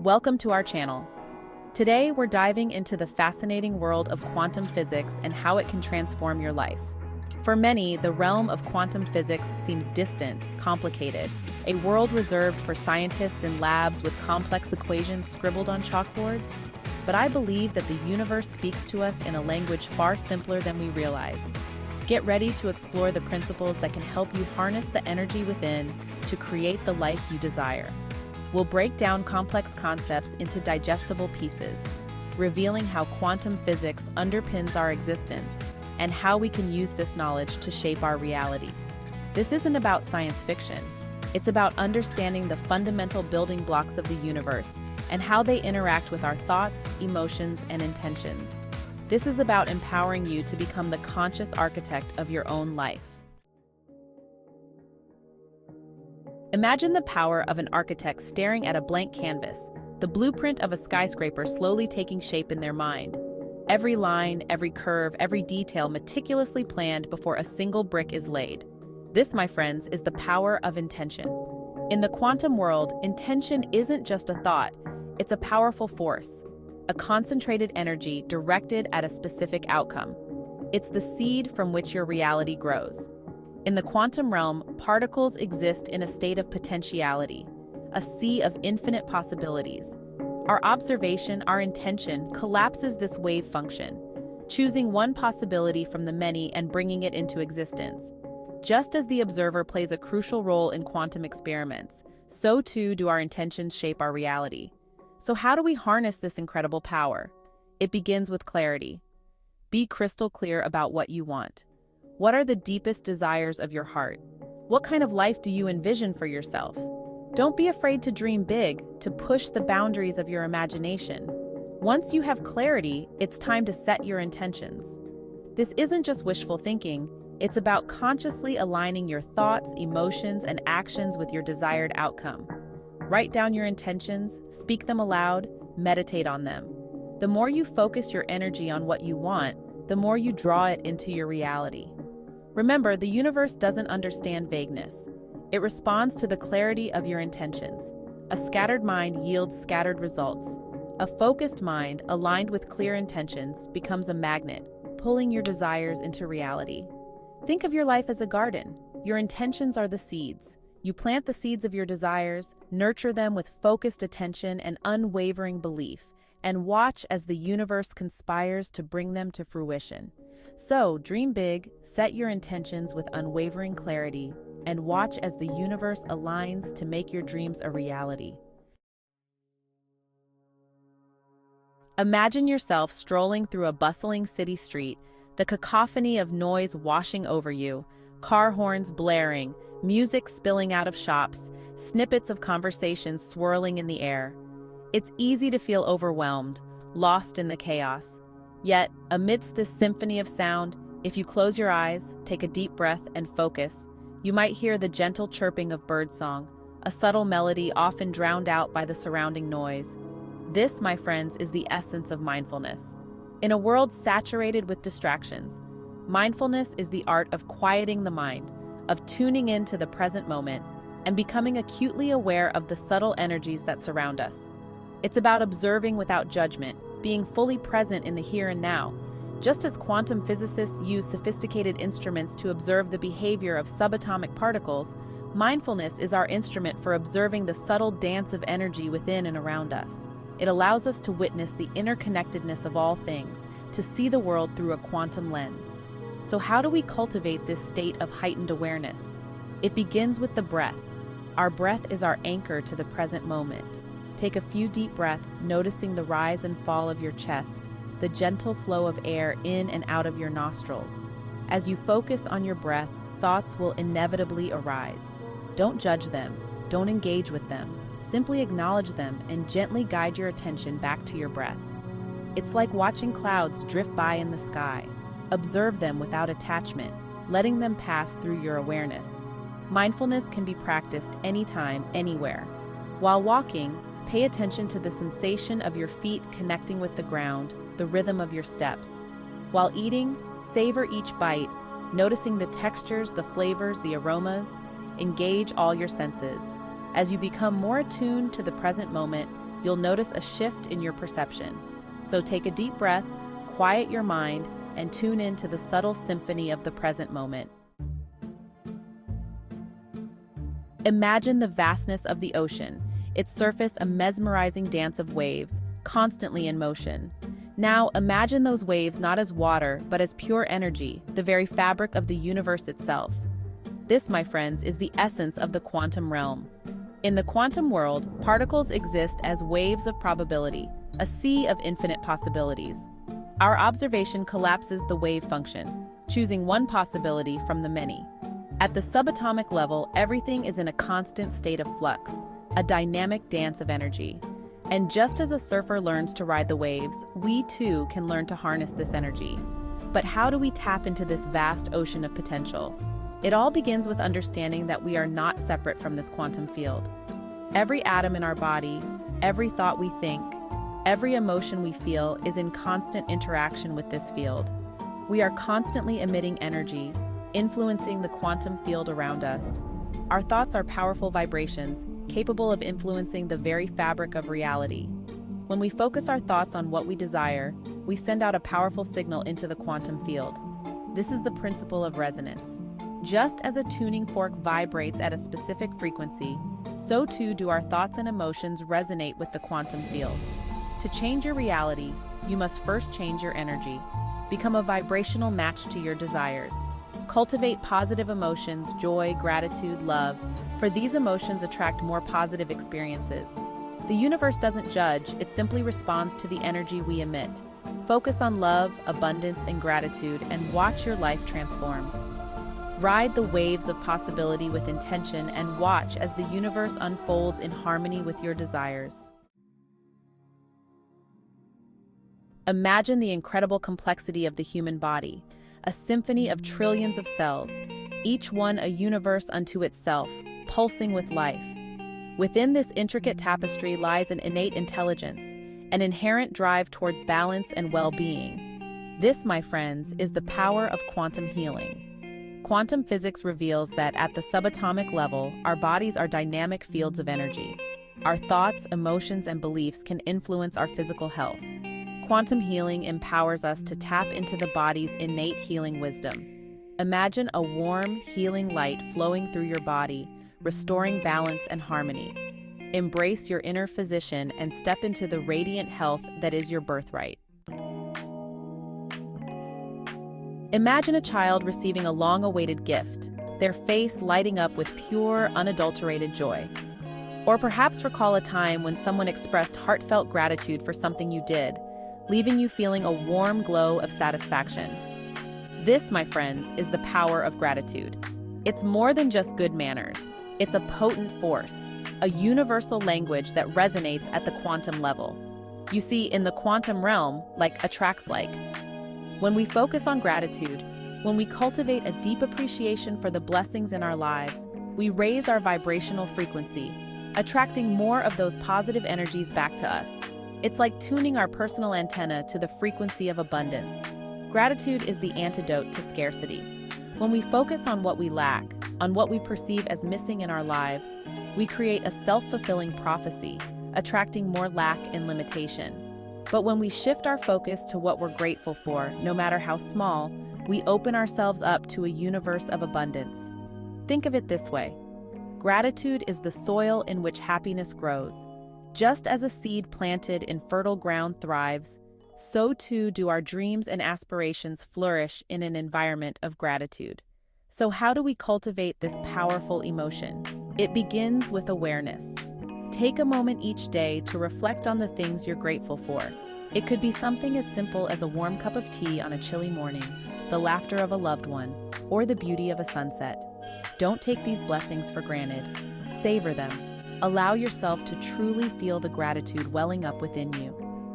Welcome to our channel. Today, we're diving into the fascinating world of quantum physics and how it can transform your life. For many, the realm of quantum physics seems distant, complicated, a world reserved for scientists in labs with complex equations scribbled on chalkboards. But I believe that the universe speaks to us in a language far simpler than we realize. Get ready to explore the principles that can help you harness the energy within to create the life you desire. We'll break down complex concepts into digestible pieces, revealing how quantum physics underpins our existence and how we can use this knowledge to shape our reality. This isn't about science fiction. It's about understanding the fundamental building blocks of the universe and how they interact with our thoughts, emotions, and intentions. This is about empowering you to become the conscious architect of your own life. Imagine the power of an architect staring at a blank canvas, the blueprint of a skyscraper slowly taking shape in their mind. Every line, every curve, every detail meticulously planned before a single brick is laid. This, my friends, is the power of intention. In the quantum world, intention isn't just a thought, it's a powerful force, a concentrated energy directed at a specific outcome. It's the seed from which your reality grows. In the quantum realm, particles exist in a state of potentiality, a sea of infinite possibilities. Our observation, our intention, collapses this wave function, choosing one possibility from the many and bringing it into existence. Just as the observer plays a crucial role in quantum experiments, so too do our intentions shape our reality. So how do we harness this incredible power? It begins with clarity. Be crystal clear about what you want. What are the deepest desires of your heart? What kind of life do you envision for yourself? Don't be afraid to dream big, to push the boundaries of your imagination. Once you have clarity, it's time to set your intentions. This isn't just wishful thinking, it's about consciously aligning your thoughts, emotions, and actions with your desired outcome. Write down your intentions, speak them aloud, meditate on them. The more you focus your energy on what you want, the more you draw it into your reality. Remember, the universe doesn't understand vagueness. It responds to the clarity of your intentions. A scattered mind yields scattered results. A focused mind, aligned with clear intentions, becomes a magnet, pulling your desires into reality. Think of your life as a garden. Your intentions are the seeds. You plant the seeds of your desires, nurture them with focused attention and unwavering belief, and watch as the universe conspires to bring them to fruition. So, dream big, set your intentions with unwavering clarity, and watch as the universe aligns to make your dreams a reality. Imagine yourself strolling through a bustling city street, the cacophony of noise washing over you, car horns blaring, music spilling out of shops, snippets of conversations swirling in the air. It's easy to feel overwhelmed, lost in the chaos. Yet, amidst this symphony of sound, if you close your eyes, take a deep breath, and focus, you might hear the gentle chirping of birdsong, a subtle melody often drowned out by the surrounding noise. This, my friends, is the essence of mindfulness. In a world saturated with distractions, mindfulness is the art of quieting the mind, of tuning into the present moment, and becoming acutely aware of the subtle energies that surround us. It's about observing without judgment, being fully present in the here and now. Just as quantum physicists use sophisticated instruments to observe the behavior of subatomic particles, mindfulness is our instrument for observing the subtle dance of energy within and around us. It allows us to witness the interconnectedness of all things, to see the world through a quantum lens. So how do we cultivate this state of heightened awareness? It begins with the breath. Our breath is our anchor to the present moment. Take a few deep breaths, noticing the rise and fall of your chest, the gentle flow of air in and out of your nostrils. As you focus on your breath, thoughts will inevitably arise. Don't judge them. Don't engage with them. Simply acknowledge them and gently guide your attention back to your breath. It's like watching clouds drift by in the sky. Observe them without attachment, letting them pass through your awareness. Mindfulness can be practiced anytime, anywhere. While walking, pay attention to the sensation of your feet connecting with the ground, the rhythm of your steps. While eating, savor each bite, noticing the textures, the flavors, the aromas. Engage all your senses. As you become more attuned to the present moment, you'll notice a shift in your perception. So take a deep breath, quiet your mind, and tune in to the subtle symphony of the present moment. Imagine the vastness of the ocean, its surface a mesmerizing dance of waves, constantly in motion. Now imagine those waves not as water, but as pure energy, the very fabric of the universe itself. This, my friends, is the essence of the quantum realm. In the quantum world, particles exist as waves of probability, a sea of infinite possibilities. Our observation collapses the wave function, choosing one possibility from the many. At the subatomic level, everything is in a constant state of flux, a dynamic dance of energy. And just as a surfer learns to ride the waves, we too can learn to harness this energy. But how do we tap into this vast ocean of potential? It all begins with understanding that we are not separate from this quantum field. Every atom in our body, every thought we think, every emotion we feel is in constant interaction with this field. We are constantly emitting energy, influencing the quantum field around us. Our thoughts are powerful vibrations, capable of influencing the very fabric of reality. When we focus our thoughts on what we desire, we send out a powerful signal into the quantum field. This is the principle of resonance. Just as a tuning fork vibrates at a specific frequency, so too do our thoughts and emotions resonate with the quantum field. To change your reality, you must first change your energy. Become a vibrational match to your desires. Cultivate positive emotions, joy, gratitude, love, for these emotions attract more positive experiences. The universe doesn't judge, it simply responds to the energy we emit. Focus on love, abundance, and gratitude, and watch your life transform. Ride the waves of possibility with intention and watch as the universe unfolds in harmony with your desires. Imagine the incredible complexity of the human body, a symphony of trillions of cells, each one a universe unto itself, pulsing with life. Within this intricate tapestry lies an innate intelligence, an inherent drive towards balance and well-being. This, my friends, is the power of quantum healing. Quantum physics reveals that at the subatomic level, our bodies are dynamic fields of energy. Our thoughts, emotions, and beliefs can influence our physical health. Quantum healing empowers us to tap into the body's innate healing wisdom. Imagine a warm, healing light flowing through your body, restoring balance and harmony. Embrace your inner physician and step into the radiant health that is your birthright. Imagine a child receiving a long-awaited gift, their face lighting up with pure, unadulterated joy. Or perhaps recall a time when someone expressed heartfelt gratitude for something you did, leaving you feeling a warm glow of satisfaction. This, my friends, is the power of gratitude. It's more than just good manners. It's a potent force, a universal language that resonates at the quantum level. You see, in the quantum realm, like attracts like. When we focus on gratitude, when we cultivate a deep appreciation for the blessings in our lives, we raise our vibrational frequency, attracting more of those positive energies back to us. It's like tuning our personal antenna to the frequency of abundance. Gratitude is the antidote to scarcity. When we focus on what we lack, on what we perceive as missing in our lives, we create a self-fulfilling prophecy, attracting more lack and limitation. But when we shift our focus to what we're grateful for, no matter how small, we open ourselves up to a universe of abundance. Think of it this way. Gratitude is the soil in which happiness grows. Just as a seed planted in fertile ground thrives, so too do our dreams and aspirations flourish in an environment of gratitude. So how do we cultivate this powerful emotion? It begins with awareness. Take a moment each day to reflect on the things you're grateful for. It could be something as simple as a warm cup of tea on a chilly morning, the laughter of a loved one, or the beauty of a sunset. Don't take these blessings for granted. Savor them. Allow yourself to truly feel the gratitude welling up within you.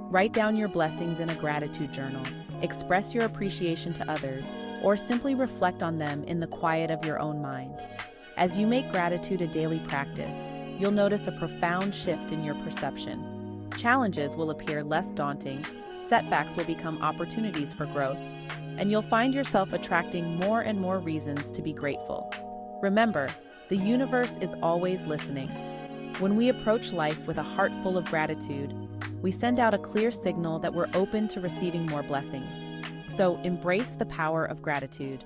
Write down your blessings in a gratitude journal, express your appreciation to others, or simply reflect on them in the quiet of your own mind. As you make gratitude a daily practice, you'll notice a profound shift in your perception. Challenges will appear less daunting, setbacks will become opportunities for growth, and you'll find yourself attracting more and more reasons to be grateful. Remember, the universe is always listening. When we approach life with a heart full of gratitude, we send out a clear signal that we're open to receiving more blessings. So embrace the power of gratitude.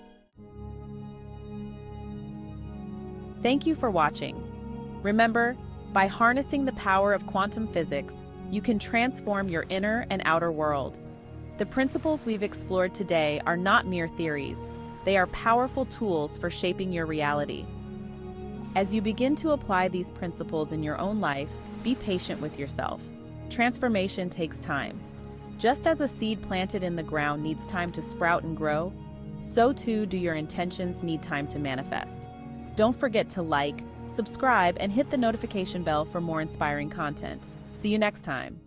Thank you for watching. Remember, by harnessing the power of quantum physics, you can transform your inner and outer world. The principles we've explored today are not mere theories. They are powerful tools for shaping your reality. As you begin to apply these principles in your own life, be patient with yourself. Transformation takes time. Just as a seed planted in the ground needs time to sprout and grow, so too do your intentions need time to manifest. Don't forget to like, subscribe, and hit the notification bell for more inspiring content. See you next time.